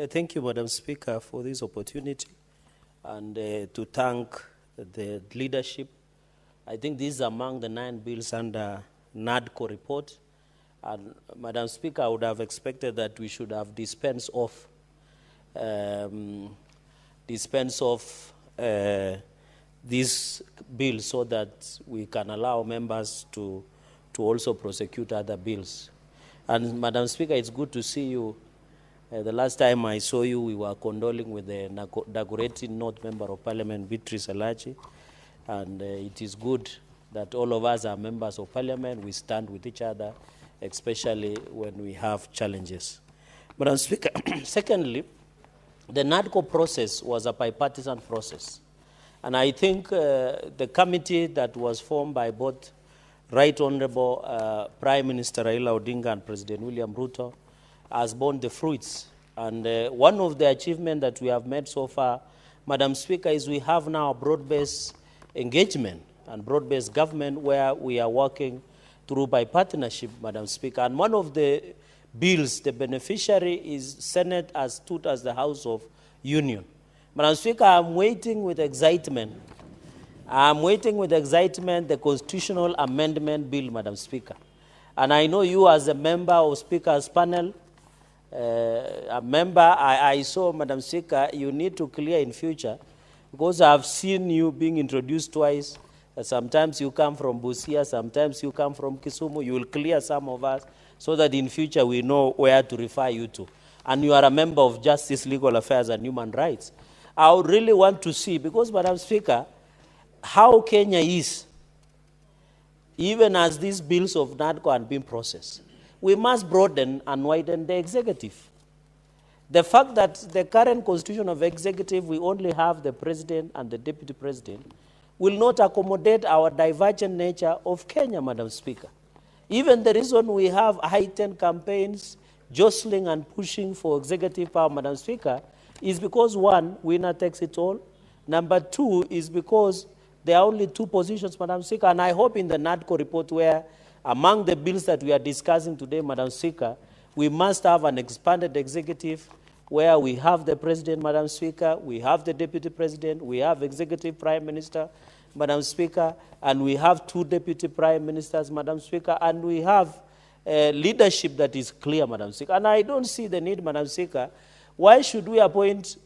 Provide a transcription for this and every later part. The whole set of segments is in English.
Thank you, Madam Speaker, for this opportunity and to thank the leadership. I think this is among the 9 bills under NADCO report. And Madam Speaker, I would have expected that we should have dispensed off this bill so that we can allow members to also prosecute other bills. And Madam Speaker, it's good to see you. The last time I saw you, we were condoling with the Dagoretti North Member of Parliament, Beatrice Cherargei, and it is good that all of us are members of Parliament. We stand with each other, especially when we have challenges. Madam Speaker, secondly, the NADCO process was a bipartisan process. And I think the committee that was formed by both Right Honorable Prime Minister Raila Odinga and President William Ruto has borne the fruits. And one of the achievements that we have made so far, Madam Speaker, is we have now broad-based engagement and broad-based government where we are working through by partnership, Madam Speaker. And one of the bills, the beneficiary is Senate as stood as the House of Union. Madam Speaker, I'm waiting with excitement. The constitutional amendment bill, Madam Speaker. And I know you as a member of Speaker's panel, I saw, Madam Speaker, you need to clear in future, because I've seen you being introduced twice. Sometimes you come from Busia, sometimes you come from Kisumu. You will clear some of us so that in future we know where to refer you to. And you are a member of Justice, Legal Affairs, and Human Rights. I would really want to see, because, Madam Speaker, how Kenya is, even as these bills of NADCO are being processed, we must broaden and widen the executive. The fact that the current constitution of executive, we only have the president and the deputy president, will not accommodate our divergent nature of Kenya, Madam Speaker. Even the reason we have heightened campaigns, jostling and pushing for executive power, Madam Speaker, is because, one, winner takes it all. Number two is because there are only 2 positions, Madam Speaker, and I hope in the NADCO report where among the bills that we are discussing today, Madam Speaker, we must have an expanded executive where we have the president, Madam Speaker, we have the deputy president, we have executive prime minister, Madam Speaker, and we have 2 deputy prime ministers, Madam Speaker, and we have leadership that is clear, Madam Speaker. And I don't see the need, Madam Speaker, why should we appoint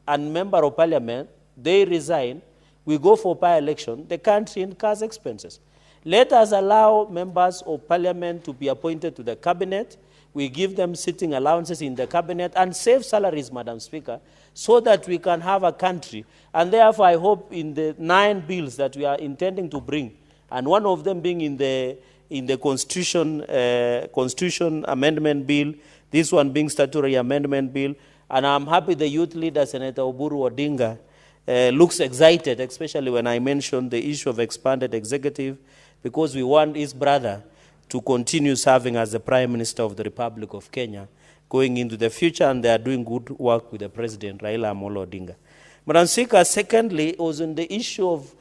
a member of parliament, they resign, we go for by-election, the country incurs expenses. Let us allow members of parliament to be appointed to the cabinet. We give them sitting allowances in the cabinet and save salaries, Madam Speaker, so that we can have a country. And therefore, I hope in the 9 bills that we are intending to bring, and one of them being in the Constitution Amendment Bill, this one being Statutory Amendment Bill, and I'm happy the youth leader, Senator Oburu Odinga, looks excited, especially when I mentioned the issue of expanded executive, because we want his brother to continue serving as the Prime Minister of the Republic of Kenya going into the future, and they are doing good work with the President, Raila Amolo Odinga. Madam Speaker, secondly, was on the issue of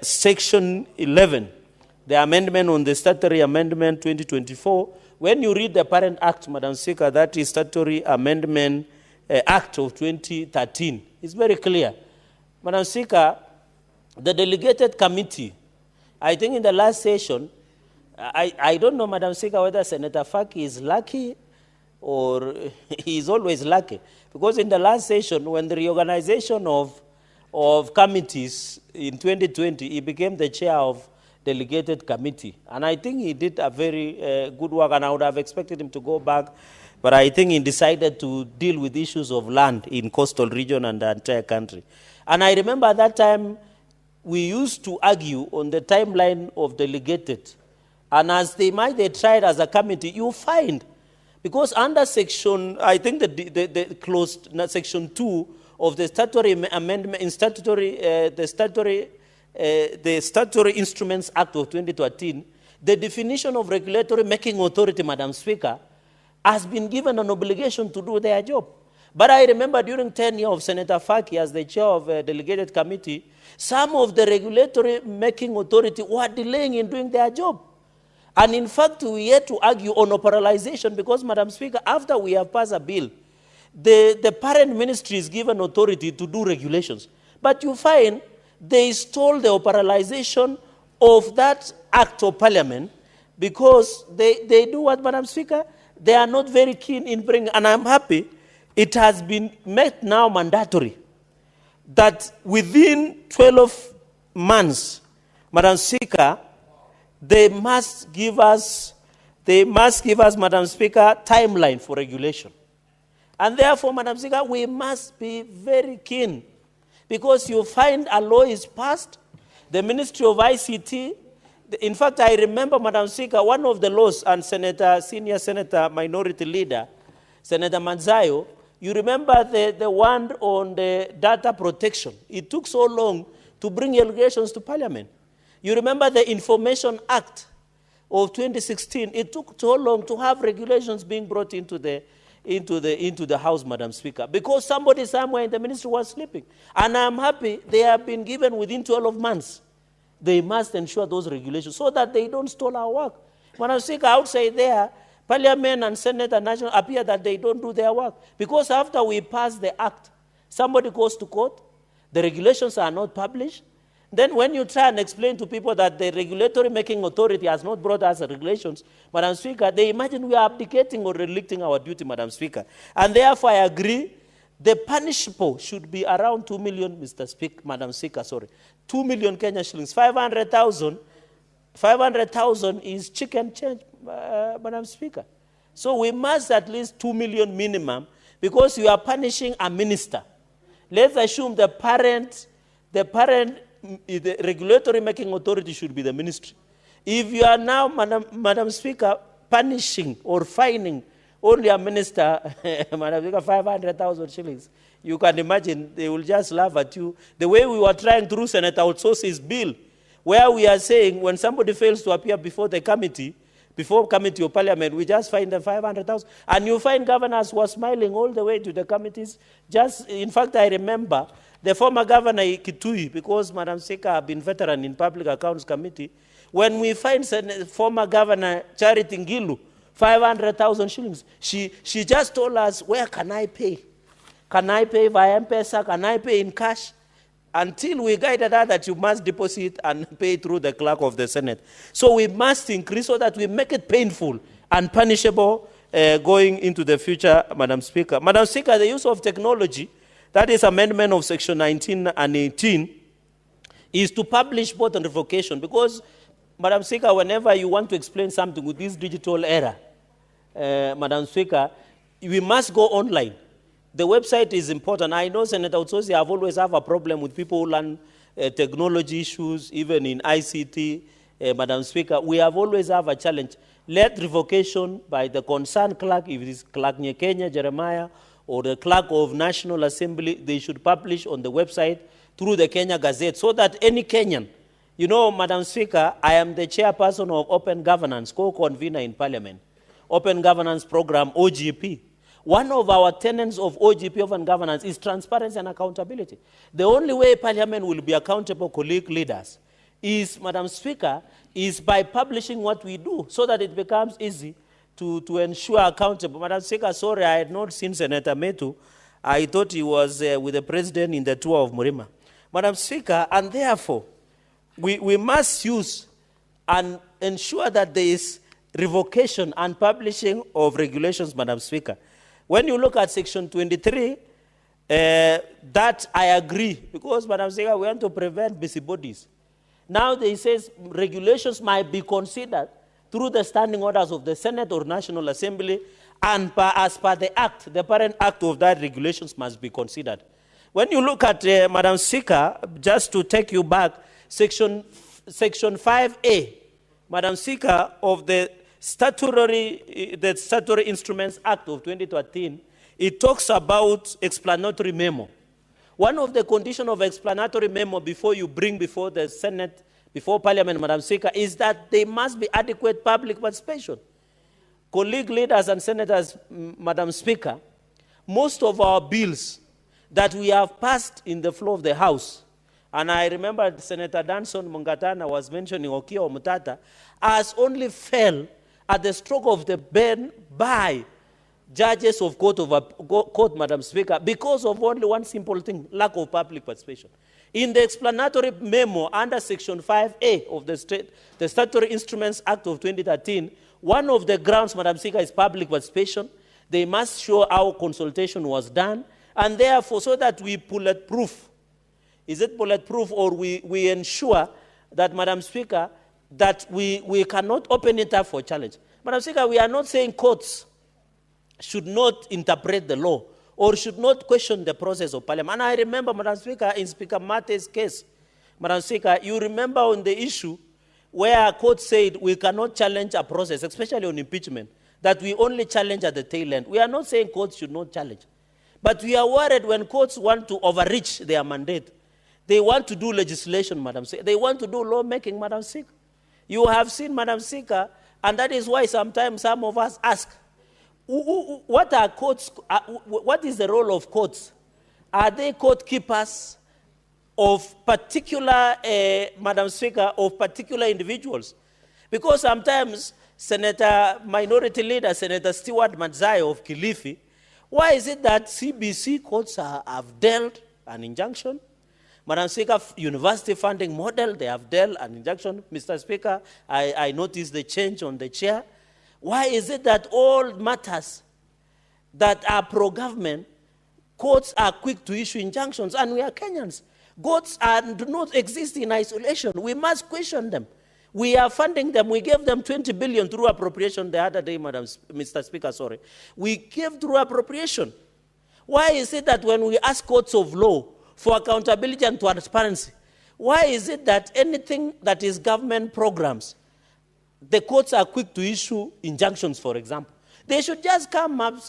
Section 11, the amendment on the Statutory Amendment 2024. When you read the parent act, Madam Speaker, that is Statutory Amendment Act of 2013, it's very clear. Madam Speaker, the delegated committee, I think in the last session, I don't know, Madam Speaker, whether Senator Faki is lucky or he is always lucky. Because in the last session, when the reorganization of committees in 2020, he became the chair of delegated committee. And I think he did a very good work, and I would have expected him to go back. But I think he decided to deal with issues of land in coastal region and the entire country. And I remember at that time, we used to argue on the timeline of delegated. And as they tried as a committee, you find, because under section, I think the closed section 2 of the statutory amendment in the Statutory Instruments Act of 2013, the definition of regulatory making authority, Madam Speaker, has been given an obligation to do their job. But I remember during tenure of Senator Faki as the chair of a delegated committee, some of the regulatory making authority were delaying in doing their job. And in fact, we had to argue on operationalization because, Madam Speaker, after we have passed a bill, the parent ministry is given authority to do regulations. But you find they stole the operationalization of that act of parliament because they do what, Madam Speaker? They are not very keen in bringing, and I'm happy it has been made now mandatory that within 12 months, Madam Speaker, they must give us, Madam Speaker, timeline for regulation. And therefore, Madam Speaker, we must be very keen because you find a law is passed, the Ministry of ICT, in fact, I remember, Madam Speaker, one of the laws, and Senior Senator, Minority Leader, Senator Manzayo, you remember the one on the data protection. It took so long to bring allegations to Parliament. You remember the Information Act of 2016. It took so long to have regulations being brought into the House, Madam Speaker, because somebody somewhere in the ministry was sleeping. And I'm happy they have been given within 12 months. They must ensure those regulations so that they don't stall our work. Madam Speaker, outside there, Parliament and Senate and National appear that they don't do their work. Because after we pass the act, somebody goes to court, the regulations are not published. Then when you try and explain to people that the regulatory making authority has not brought us the regulations, Madam Speaker, they imagine we are abdicating or relicting our duty, Madam Speaker. And therefore I agree, the punishable should be around 2 million, Madam Speaker, 2 million Kenya shillings. 500,000 is chicken change, Madam Speaker. So we must at least 2 million minimum because you are punishing a minister. Let's assume the regulatory making authority should be the ministry. If you are now, Madam Speaker, punishing or fining only a minister, Madam Speaker, 500,000 shillings, you can imagine they will just laugh at you. The way we were trying through Senator Outsource's bill, where we are saying when somebody fails to appear before the committee, before committee of parliament, we just fine them 500,000. And you find governors were smiling all the way to the committees. In fact, I remember the former governor Kitui, because Madam Speaker have been veteran in Public Accounts Committee, when we find former governor Charity Ngilu 500,000 shillings, she just told us, where can I pay? Can I pay via M-Pesa? Can I pay in cash? Until we guided her that you must deposit and pay through the clerk of the Senate. So we must increase so that we make it painful and punishable going into the future, Madam Speaker. Madam Speaker, the use of technology, that is amendment of section 19 and 18, is to publish both on revocation. Because, Madam Speaker, whenever you want to explain something with this digital era, Madam Speaker, we must go online. The website is important. I know Senator Utsosi have always have a problem with people who learn technology issues, even in ICT. Madam Speaker, we have always have a challenge. Let revocation by the concerned clerk, if it is Clerk Nyekenya, Jeremiah, or the clerk of National Assembly, they should publish on the website through the Kenya Gazette so that any Kenyan, you know, Madam Speaker, I am the chairperson of Open Governance, co-convener in Parliament, Open Governance Program, OGP. One of our tenets of OGP, Open Governance, is transparency and accountability. The only way Parliament will be accountable, colleague leaders, is, Madam Speaker, is by publishing what we do so that it becomes easy to ensure accountable. Madam Speaker, sorry, I had not seen Senator Metu. I thought he was with the President in the tour of Murima. Madam Speaker, and therefore, we must use and ensure that there is revocation and publishing of regulations, Madam Speaker. When you look at section 23, that I agree, because, Madam Speaker, we want to prevent busybodies. Now they says regulations might be considered through the standing orders of the Senate or National Assembly, and as per the act, the parent act of that regulations must be considered. When you look at, Madam Speaker, just to take you back, section 5A, Madam Speaker, of the Statutory Instruments Act of 2013, it talks about explanatory memo. One of the conditions of explanatory memo before you bring before the Senate, before Parliament, Madam Speaker, is that there must be adequate public participation. Colleague leaders and senators, Madam Speaker, most of our bills that we have passed in the floor of the House, and I remember Senator Danson Mungatana was mentioning Okiya Omutata, has only fell at the stroke of the pen by judges of court, Madam Speaker, because of only one simple thing, lack of public participation. In the explanatory memo under Section 5A of the Statutory Instruments Act of 2013, one of the grounds, Madam Speaker, is public participation. They must show how consultation was done, and therefore, so that we bulletproof. Is it bulletproof, or we ensure that, Madam Speaker, that we cannot open it up for challenge? Madam Speaker, we are not saying courts should not interpret the law or should not question the process of Parliament. And I remember, Madam Speaker, in Speaker Mate's case, Madam Speaker, you remember on the issue where a court said we cannot challenge a process, especially on impeachment, that we only challenge at the tail end. We are not saying courts should not challenge. But we are worried when courts want to overreach their mandate. They want to do legislation, Madam Speaker. They want to do lawmaking, Madam Speaker. You have seen, Madam Speaker, and that is why sometimes some of us ask, what are courts? What is the role of courts? Are they court keepers of particular, Madam Speaker, of particular individuals? Because sometimes Minority Leader Senator Stewart Madzai of Kilifi, why is it that CBC courts have dealt an injunction? Madam Speaker, university funding model, they have dealt an injunction. Mr. Speaker, I noticed the change on the chair. Why is it that all matters that are pro-government, courts are quick to issue injunctions, and we are Kenyans? Courts do not exist in isolation. We must question them. We are funding them. We gave them 20 billion through appropriation the other day, Mr. Speaker, sorry. We gave through appropriation. Why is it that when we ask courts of law for accountability and transparency, why is it that anything that is government programs, the courts are quick to issue injunctions, for example? They should just come up,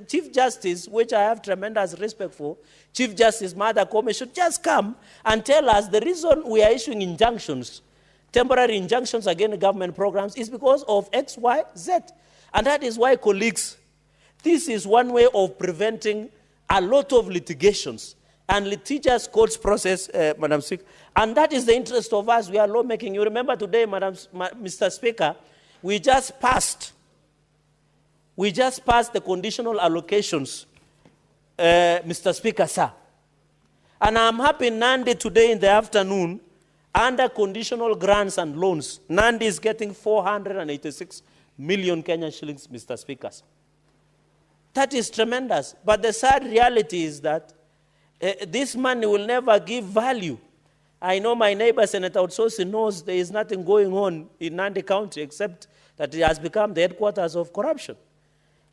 Chief Justice, which I have tremendous respect for, Chief Justice Martha Koome should just come and tell us the reason we are issuing injunctions, temporary injunctions against government programs, is because of X, Y, Z. And that is why, colleagues, this is one way of preventing a lot of litigations and litigious courts process, Madam Speaker. And that is the interest of us. We are lawmaking. You remember today, Mr. Speaker, we just passed the conditional allocations, Mr. Speaker, sir. And I'm happy Nandi today in the afternoon, under conditional grants and loans, Nandi is getting 486 million Kenyan shillings, Mr. Speaker. That is tremendous. But the sad reality is that this money will never give value. I know my neighbor, Senator Otsosi, knows there is nothing going on in Nandi County except that it has become the headquarters of corruption,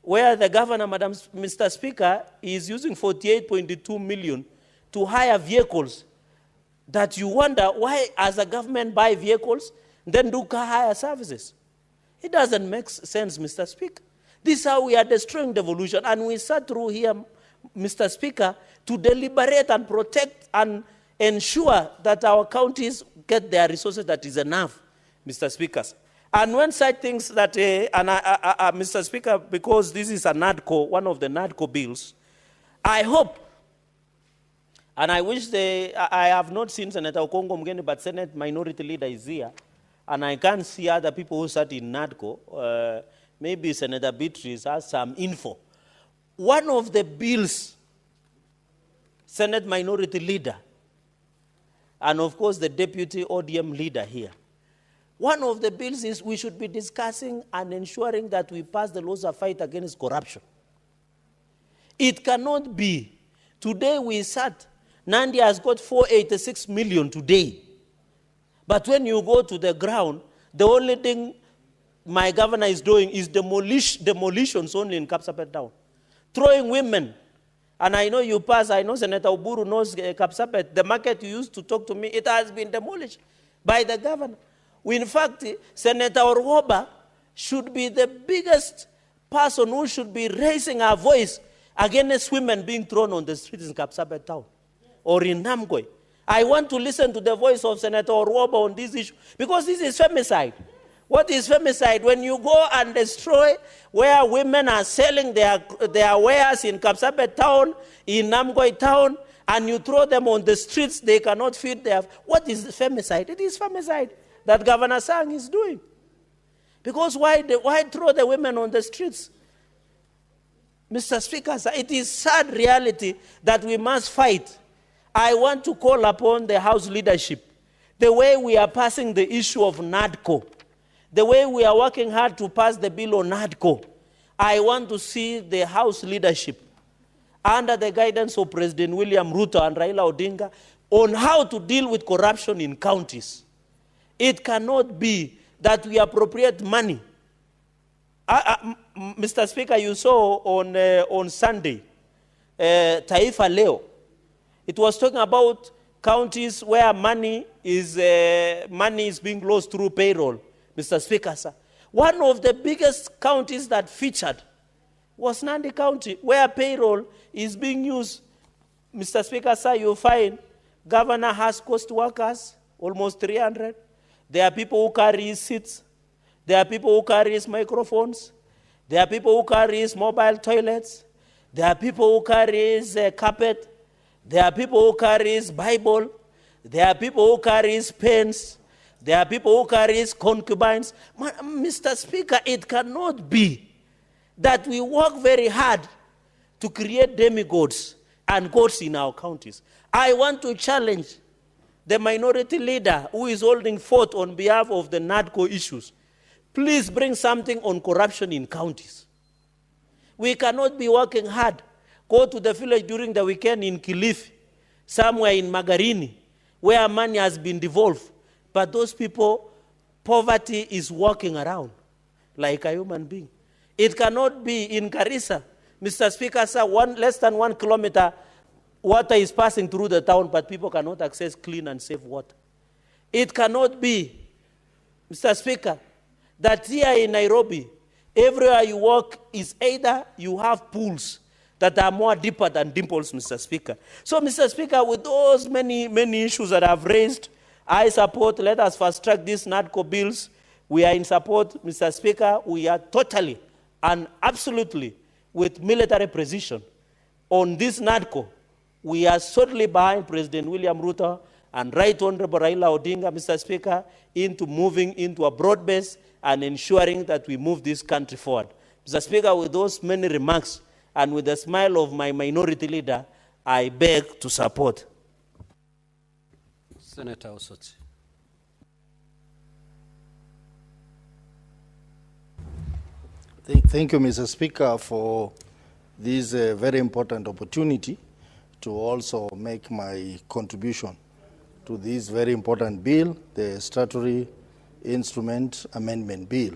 where the governor, Mr. Speaker, is using 48.2 million to hire vehicles that you wonder why, as a government, buy vehicles, then do car hire services. It doesn't make sense, Mr. Speaker. This is how we are destroying devolution. And we sat through here, Mr. Speaker, to deliberate and protect and ensure that our counties get their resources that is enough, Mr. Speaker. And when such things that, Mr. Speaker, because this is a NADCO, one of the NADCO bills, I hope, and I wish I have not seen Senator Okongo Mgeni, but Senate Minority Leader is here, and I can't see other people who sat in NADCO. Maybe Senator Beatrice has some info. One of the bills, Senate Minority Leader, and of course the Deputy ODM Leader here, one of the bills is we should be discussing and ensuring that we pass the laws of fight against corruption. It cannot be. Today we sat, Nandi has got 486 million today. But when you go to the ground, the only thing my governor is doing is demolitions only in Kapsabet Town. Throwing women. And I know you pass, I know Senator Oburu knows Kapsabet, the market you used to talk to me, it has been demolished by the governor. In fact, Senator Orwoba should be the biggest person who should be raising her voice against women being thrown on the streets in Kapsabet Town or in Namgoi. I want to listen to the voice of Senator Orwoba on this issue because this is femicide. What is femicide? When you go and destroy where women are selling their wares in Kapsabet Town, in Namgoi Town, and you throw them on the streets, they cannot feed their... What is femicide? It is femicide that Governor Sang is doing. Because why throw the women on the streets? Mr. Speaker, sir, it is sad reality that we must fight. I want to call upon the House leadership, the way we are passing the issue of NADCO, the way we are working hard to pass the bill on NADCO. I want to see the House leadership under the guidance of President William Ruto and Raila Odinga on how to deal with corruption in counties. It cannot be that we appropriate money. Mr. Speaker, you saw on Sunday, Taifa Leo, it was talking about counties where money is being lost through payroll. Mr. Speaker, sir, one of the biggest counties that featured was Nandi County, where payroll is being used. Mr. Speaker, sir, you find governor has cost workers, almost 300. There are people who carry seats. There are people who carry microphones. There are people who carry mobile toilets. There are people who carry carpet. There are people who carry Bible. There are people who carry pens. There are people who carry concubines. Mr. Speaker, it cannot be that we work very hard to create demigods and gods in our counties. I want to challenge the minority leader who is holding forth on behalf of the NADCO issues. Please bring something on corruption in counties. We cannot be working hard. Go to the village during the weekend in Kilifi, somewhere in Magarini, where money has been devolved. But those people, poverty is walking around like a human being. It cannot be in Garissa. Mr. Speaker, sir, less than 1 kilometer, water is passing through the town, but people cannot access clean and safe water. It cannot be, Mr. Speaker, that here in Nairobi, everywhere you walk is either you have pools that are more deeper than dimples, Mr. Speaker. So, Mr. Speaker, with those many issues that I've raised, I support, let us fast track these NADCO bills. We are in support, Mr. Speaker. We are totally and absolutely with military precision on this NADCO. We are certainly behind President William Ruto and Right Honorable Raila Odinga, Mr. Speaker, into moving into a broad base and ensuring that we move this country forward. Mr. Speaker, with those many remarks and with the smile of my minority leader, I beg to support. Senator Osotsi. Thank you, Mr. Speaker, for this very important opportunity to also make my contribution to this very important bill, the Statutory Instrument Amendment Bill.